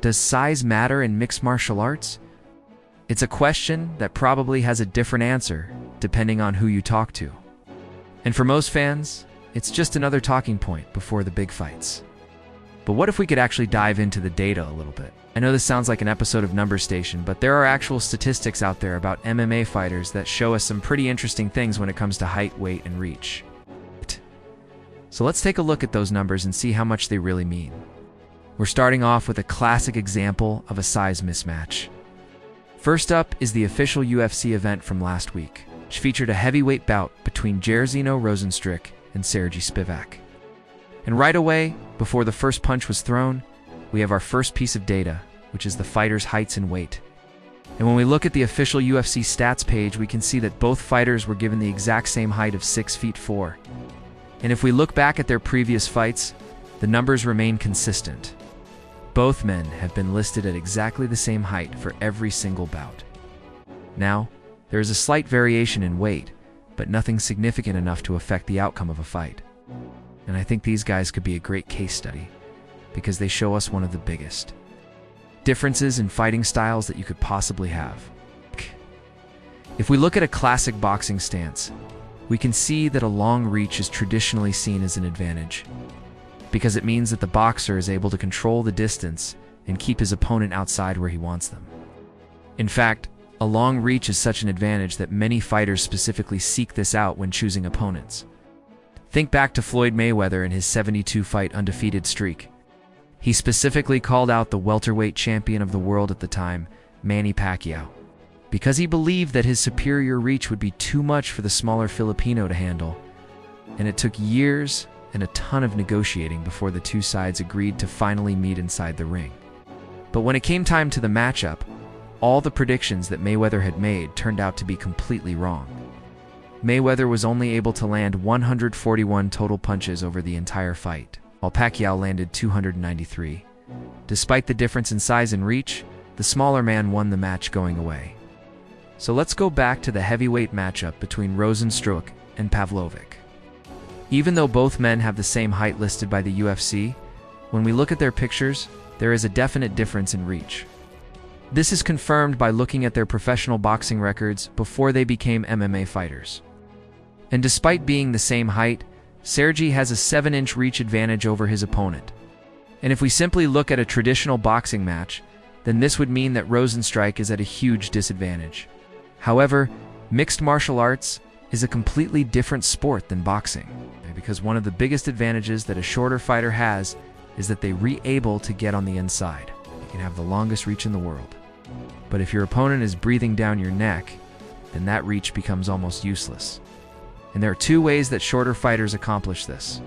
does size matter in mixed martial arts? It's a question that probably has a different answer depending on who you talk to. And for most fans, it's just another talking point before the big fights. But what if we could actually dive into the data a little bit? I know this sounds like an episode of Number Station, but there are actual statistics out there about MMA fighters that show us some pretty interesting things when it comes to height, weight, and reach. So let's take a look at those numbers and see how much they really mean. We're starting off with a classic example of a size mismatch. First up is the official UFC event from last week, which featured a heavyweight bout between Jairzinho Rozenstruik and Sergey Spivak. And right away, before the first punch was thrown, we have our first piece of data, which is the fighters' heights and weight. And when we look at the official UFC stats page, we can see that both fighters were given the exact same height of 6'4". And if we look back at their previous fights, the numbers remain consistent. Both men have been listed at exactly the same height for every single bout. Now, there is a slight variation in weight, but nothing significant enough to affect the outcome of a fight. And I think these guys could be a great case study, because they show us one of the biggest differences in fighting styles that you could possibly have. If we look at a classic boxing stance, we can see that a long reach is traditionally seen as an advantage, because it means that the boxer is able to control the distance and keep his opponent outside where he wants them. In fact, a long reach is such an advantage that many fighters specifically seek this out when choosing opponents. Think back to Floyd Mayweather in his 72-fight undefeated streak. He specifically called out the welterweight champion of the world at the time, Manny Pacquiao, because he believed that his superior reach would be too much for the smaller Filipino to handle. And it took years and a ton of negotiating before the two sides agreed to finally meet inside the ring. But when it came time to the matchup, all the predictions that Mayweather had made turned out to be completely wrong. Mayweather was only able to land 141 total punches over the entire fight, while Pacquiao landed 293. Despite the difference in size and reach, the smaller man won the match going away. So let's go back to the heavyweight matchup between Rozenstruik and Pavlovic. Even though both men have the same height listed by the UFC, when we look at their pictures, there is a definite difference in reach. This is confirmed by looking at their professional boxing records before they became MMA fighters. And despite being the same height, Sergey has a 7-inch reach advantage over his opponent. And if we simply look at a traditional boxing match, then this would mean that Rozenstruik is at a huge disadvantage. However, mixed martial arts is a completely different sport than boxing, because one of the biggest advantages that a shorter fighter has is that they're able to get on the inside. You can have the longest reach in the world. But if your opponent is breathing down your neck, then that reach becomes almost useless. And there are two ways that shorter fighters accomplish this.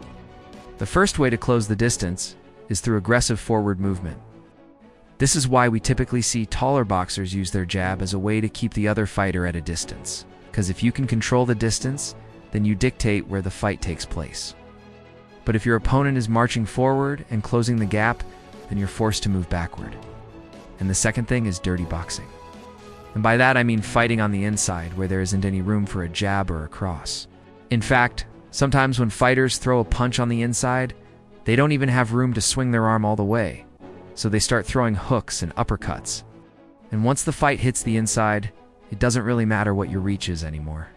The first way to close the distance is through aggressive forward movement. This is why we typically see taller boxers use their jab as a way to keep the other fighter at a distance. Because if you can control the distance, then you dictate where the fight takes place. But if your opponent is marching forward and closing the gap, then you're forced to move backward. And the second thing is dirty boxing. And by that I mean fighting on the inside where there isn't any room for a jab or a cross. In fact, sometimes when fighters throw a punch on the inside, they don't even have room to swing their arm all the way. So they start throwing hooks and uppercuts. And once the fight hits the inside, it doesn't really matter what your reach is anymore.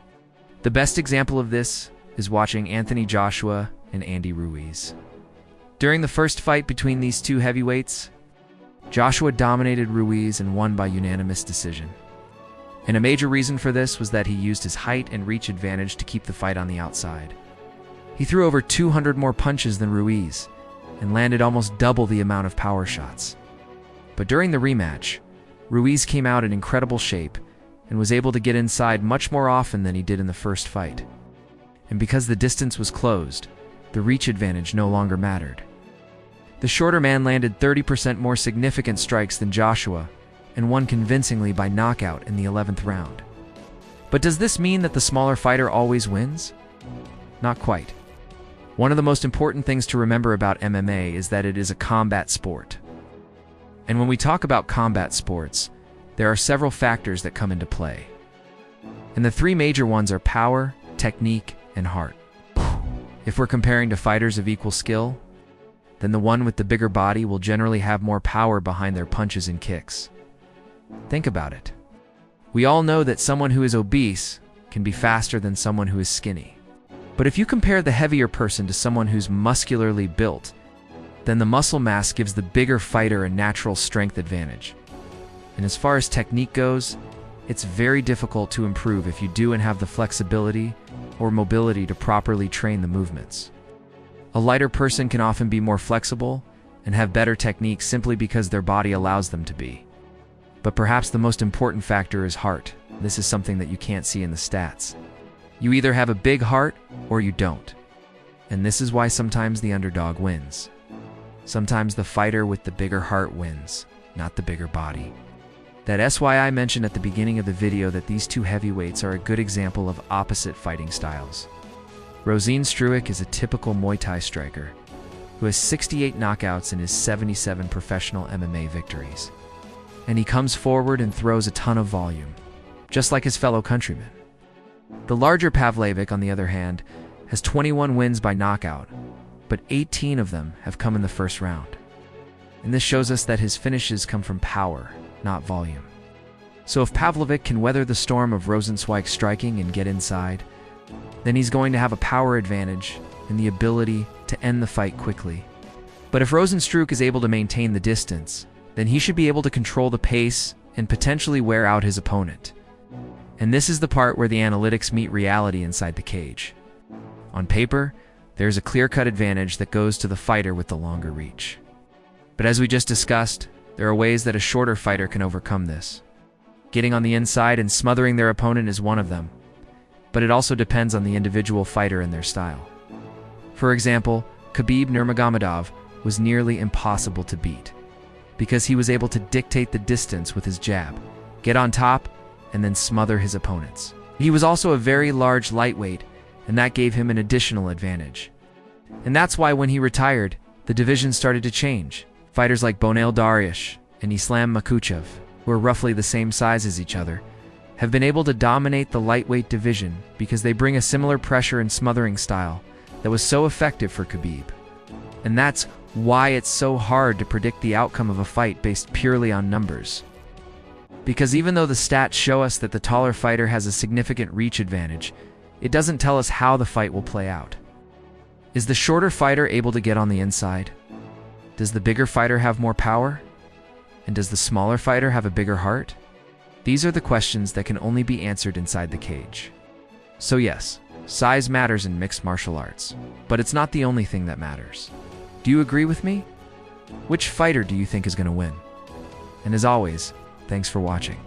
The best example of this is watching Anthony Joshua and Andy Ruiz. During the first fight between these two heavyweights, Joshua dominated Ruiz and won by unanimous decision. And a major reason for this was that he used his height and reach advantage to keep the fight on the outside. He threw over 200 more punches than Ruiz and landed almost double the amount of power shots. But during the rematch, Ruiz came out in incredible shape and was able to get inside much more often than he did in the first fight. And because the distance was closed, the reach advantage no longer mattered. The shorter man landed 30% more significant strikes than Joshua and won convincingly by knockout in the 11th round. But does this mean that the smaller fighter always wins? Not quite. One of the most important things to remember about MMA is that it is a combat sport. And when we talk about combat sports, there are several factors that come into play. And the three major ones are power, technique, and heart. If we're comparing to fighters of equal skill, then the one with the bigger body will generally have more power behind their punches and kicks. Think about it. We all know that someone who is obese can be faster than someone who is skinny. But if you compare the heavier person to someone who's muscularly built, then the muscle mass gives the bigger fighter a natural strength advantage. And as far as technique goes, it's very difficult to improve if you do and have the flexibility or mobility to properly train the movements. A lighter person can often be more flexible and have better technique simply because their body allows them to be. But perhaps the most important factor is heart. This is something that you can't see in the stats. You either have a big heart or you don't. And this is why sometimes the underdog wins. Sometimes the fighter with the bigger heart wins, not the bigger body. That's why I mentioned at the beginning of the video that these two heavyweights are a good example of opposite fighting styles. Rozenstruik Struik is a typical Muay Thai striker who has 68 knockouts in his 77 professional MMA victories. And he comes forward and throws a ton of volume, just like his fellow countrymen. The larger Pavlovic, on the other hand, has 21 wins by knockout, but 18 of them have come in the first round. And this shows us that his finishes come from power, not volume. So if Pavlovic can weather the storm of Rozenstruik's striking and get inside, then he's going to have a power advantage and the ability to end the fight quickly. But if Rozenstruik is able to maintain the distance, then he should be able to control the pace and potentially wear out his opponent. And this is the part where the analytics meet reality inside the cage. On paper, there's a clear-cut advantage that goes to the fighter with the longer reach. But as we just discussed, there are ways that a shorter fighter can overcome this. Getting on the inside and smothering their opponent is one of them, but it also depends on the individual fighter and their style. For example, Khabib Nurmagomedov was nearly impossible to beat because he was able to dictate the distance with his jab, get on top, and then smother his opponents. He was also a very large lightweight, and that gave him an additional advantage. And that's why when he retired, the division started to change. Fighters like Bonel Dariush and Islam Makhachev, who are roughly the same size as each other, have been able to dominate the lightweight division because they bring a similar pressure and smothering style that was so effective for Khabib. And that's why it's so hard to predict the outcome of a fight based purely on numbers. Because even though the stats show us that the taller fighter has a significant reach advantage, it doesn't tell us how the fight will play out. Is the shorter fighter able to get on the inside? Does the bigger fighter have more power? And does the smaller fighter have a bigger heart? These are the questions that can only be answered inside the cage. So yes, size matters in mixed martial arts, but it's not the only thing that matters. Do you agree with me? Which fighter do you think is going to win? And as always, thanks for watching.